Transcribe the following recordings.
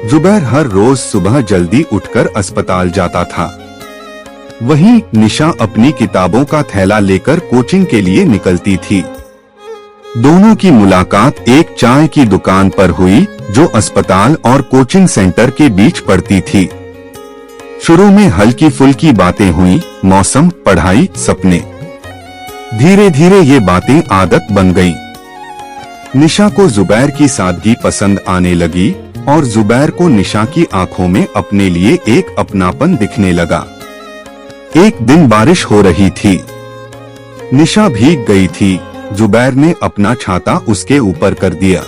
जुबैर हर रोज सुबह जल्दी उठकर अस्पताल जाता था। वहीं निशा अपनी किताबों का थैला लेकर कोचिंग के लिए निकलती थी। दोनों की मुलाकात एक चाय की दुकान पर हुई जो अस्पताल और कोचिंग सेंटर के बीच पड़ती थी। शुरू में हल्की फुल्की बातें हुई, मौसम, पढ़ाई, सपने। धीरे धीरे ये बातें आदत बन गईं। निशा को जुबैर की सादगी पसंद आने लगी और जुबैर को निशा की आंखों में अपने लिए एक अपनापन दिखने लगा। एक दिन बारिश हो रही थी। निशा भीग गई थी। जुबैर ने अपना छाता उसके ऊपर कर दिया।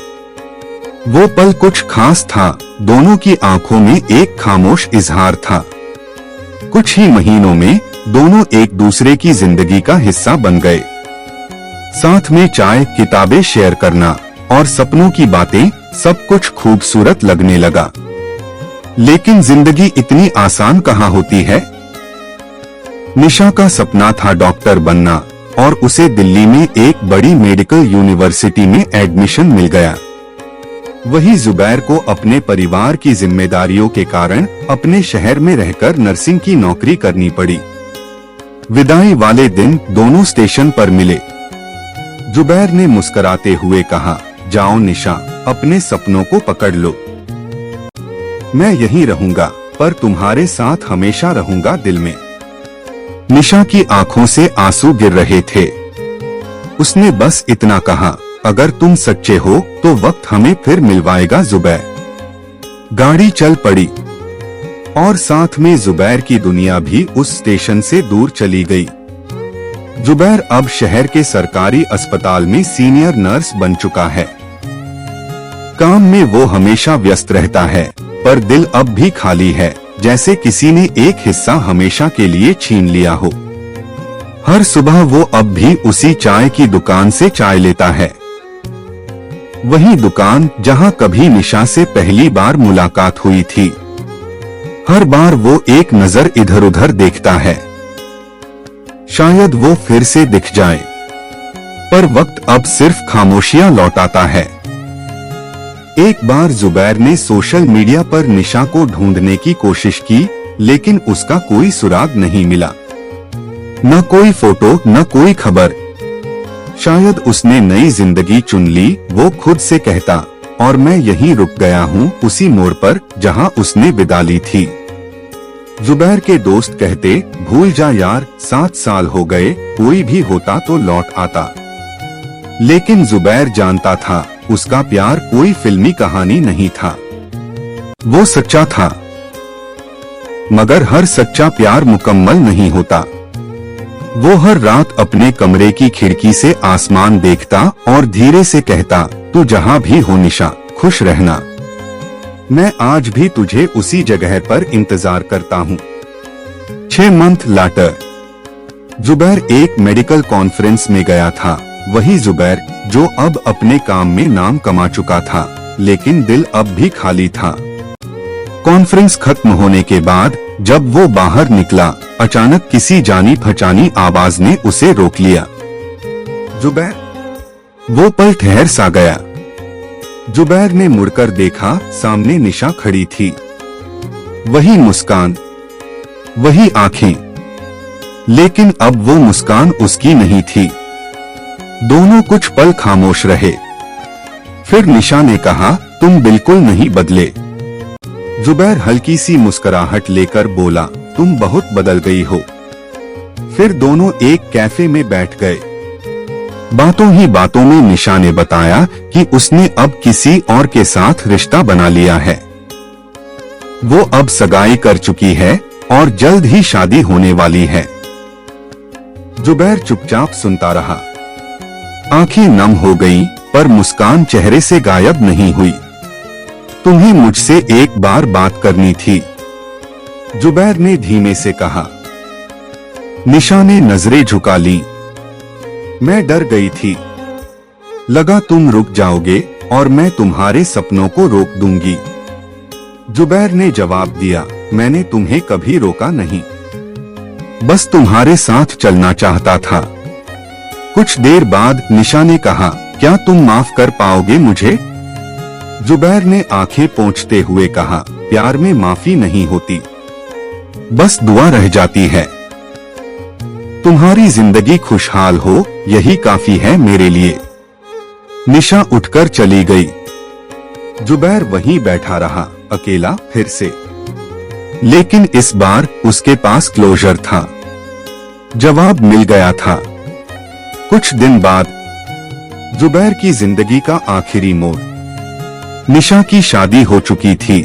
वो पल कुछ खास था। दोनों की आंखों में एक खामोश इजहार था। कुछ ही महीनों में दोनों एक दूसरे की जिंदगी का हिस्सा बन गए। साथ में चाय, किताबें शेयर करना और सपनों की बातें, सब कुछ खूबसूरत लगने लगा। लेकिन जिंदगी इतनी आसान कहाँ होती है। निशा का सपना था डॉक्टर बनना और उसे दिल्ली में एक बड़ी मेडिकल यूनिवर्सिटी में एडमिशन मिल गया। वही जुबैर को अपने परिवार की जिम्मेदारियों के कारण अपने शहर में रहकर नर्सिंग की नौकरी करनी पड़ी। विदाई वाले दिन दोनों स्टेशन पर मिले। जुबैर ने मुस्कुराते हुए कहा, जाओ निशा, अपने सपनों को पकड़ लो। मैं यहीं रहूंगा, पर तुम्हारे साथ हमेशा रहूंगा दिल में। निशा की आंखों से आंसू गिर रहे थे। उसने बस इतना कहा, अगर तुम सच्चे हो तो वक्त हमें फिर मिलवाएगा जुबैर। गाड़ी चल पड़ी और साथ में जुबैर की दुनिया भी उस स्टेशन से दूर चली गई। जुबैर अब शहर के सरकारी अस्पताल में सीनियर नर्स बन चुका है। काम में वो हमेशा व्यस्त रहता है, पर दिल अब भी खाली है, जैसे किसी ने एक हिस्सा हमेशा के लिए छीन लिया हो। हर सुबह वो अब भी उसी चाय की दुकान से चाय लेता है। वही दुकान जहां कभी निशा से पहली बार मुलाकात हुई थी। हर बार वो एक नजर इधर उधर देखता है, शायद वो फिर से दिख जाए, पर वक्त अब सिर्फ खामोशियां लौटाता है। एक बार जुबैर ने सोशल मीडिया पर निशा को ढूंढने की कोशिश की, लेकिन उसका कोई सुराग नहीं मिला। न कोई फोटो, न कोई खबर। शायद उसने नई जिंदगी चुन ली, वो खुद से कहता, और मैं यहीं रुक गया हूँ उसी मोड़ पर जहाँ उसने विदा ली थी। जुबैर के दोस्त कहते, भूल जा यार, 7 साल हो गए, कोई भी होता तो लौट आता। लेकिन जुबैर जानता था उसका प्यार कोई फिल्मी कहानी नहीं था। वो सच्चा था। मगर हर सच्चा प्यार मुकम्मल नहीं होता। वो हर रात अपने कमरे की खिड़की से आसमान देखता और धीरे से कहता, तू जहाँ भी हो निशा, खुश रहना। मैं आज भी तुझे उसी जगह पर इंतजार करता हूँ। 6 मंथ लाटर जुबैर एक मेडिकल कॉन्फ्रेंस में गया था। वही जुबैर जो अब अपने काम में नाम कमा चुका था, लेकिन दिल अब भी खाली था। कॉन्फ्रेंस खत्म होने के बाद जब वो बाहर निकला, अचानक किसी जानी पहचानी आवाज ने उसे रोक लिया। जुबैर। वो पल ठहर सा गया। जुबैर ने मुड़कर देखा, सामने निशा खड़ी थी। वही मुस्कान, वही आंखें, लेकिन अब वो मुस्कान उसकी नहीं थी। दोनों कुछ पल खामोश रहे। फिर निशा ने कहा, तुम बिल्कुल नहीं बदले। जुबैर हल्की सी मुस्कुराहट लेकर बोला, तुम बहुत बदल गई हो। फिर दोनों एक कैफे में बैठ गए। बातों ही बातों में निशा ने बताया कि उसने अब किसी और के साथ रिश्ता बना लिया है। वो अब सगाई कर चुकी है और जल्द ही शादी होने वाली है। जुबैर चुपचाप सुनता रहा। आंखें नम हो गईं, पर मुस्कान चेहरे से गायब नहीं हुई। तुम्हें मुझसे एक बार बात करनी थी, जुबैर ने धीमे से कहा। निशा ने नजरें झुका ली। मैं डर गई थी। लगा तुम रुक जाओगे और मैं तुम्हारे सपनों को रोक दूंगी। जुबैर ने जवाब दिया, मैंने तुम्हें कभी रोका नहीं, बस तुम्हारे साथ चलना चाहता था। कुछ देर बाद निशा ने कहा, क्या तुम माफ कर पाओगे मुझे? जुबैर ने आंखें पोंछते हुए कहा, प्यार में माफी नहीं होती, बस दुआ रह जाती है। तुम्हारी जिंदगी खुशहाल हो, यही काफी है मेरे लिए। निशा उठकर चली गई। जुबैर वहीं बैठा रहा, अकेला फिर से। लेकिन इस बार उसके पास क्लोजर था, जवाब मिल गया था। कुछ दिन बाद जुबैर की जिंदगी का आखिरी मोड़। निशा की शादी हो चुकी थी।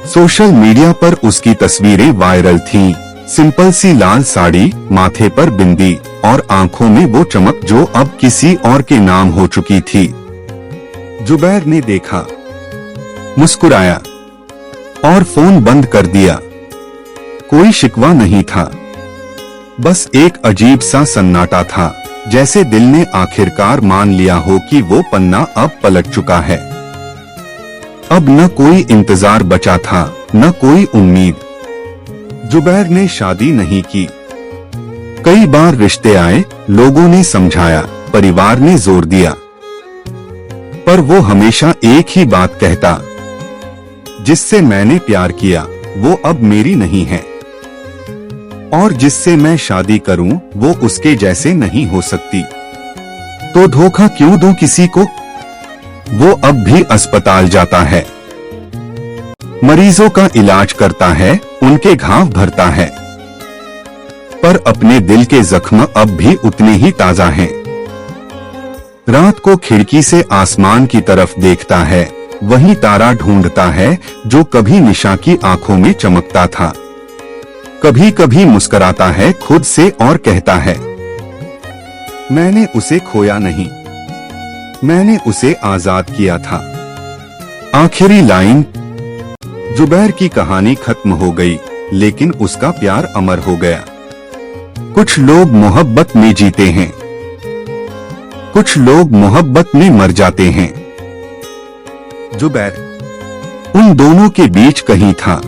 सोशल मीडिया पर उसकी तस्वीरें वायरल थीं। सिंपल सी लाल साड़ी, माथे पर बिंदी और आंखों में वो चमक जो अब किसी और के नाम हो चुकी थी। जुबैर ने देखा, मुस्कुराया और फोन बंद कर दिया। कोई शिकवा नहीं था, बस एक अजीब सा सन्नाटा था, जैसे दिल ने आखिरकार मान लिया हो कि वो पन्ना अब पलट चुका है। अब न कोई इंतजार बचा था, न कोई उम्मीद। जुबैर ने शादी नहीं की। कई बार रिश्ते आए, लोगों ने समझाया, परिवार ने जोर दिया, पर वो हमेशा एक ही बात कहता, जिससे मैंने प्यार किया वो अब मेरी नहीं है, और जिससे मैं शादी करूं वो उसके जैसे नहीं हो सकती। तो धोखा क्यों दूं किसी को? वो अब भी अस्पताल जाता है, मरीजों का इलाज करता है, उनके घाव भरता है, पर अपने दिल के जख्म अब भी उतने ही ताजा हैं। रात को खिड़की से आसमान की तरफ देखता है, वही तारा ढूंढता है जो कभी निशा की आंखों में चमकता था। कभी कभी मुस्कुराता है खुद से और कहता है, मैंने उसे खोया नहीं, मैंने उसे आजाद किया था। आखिरी लाइन। जुबैर की कहानी खत्म हो गई, लेकिन उसका प्यार अमर हो गया। कुछ लोग मोहब्बत में जीते हैं, कुछ लोग मोहब्बत में मर जाते हैं। जुबैर उन दोनों के बीच कहीं था।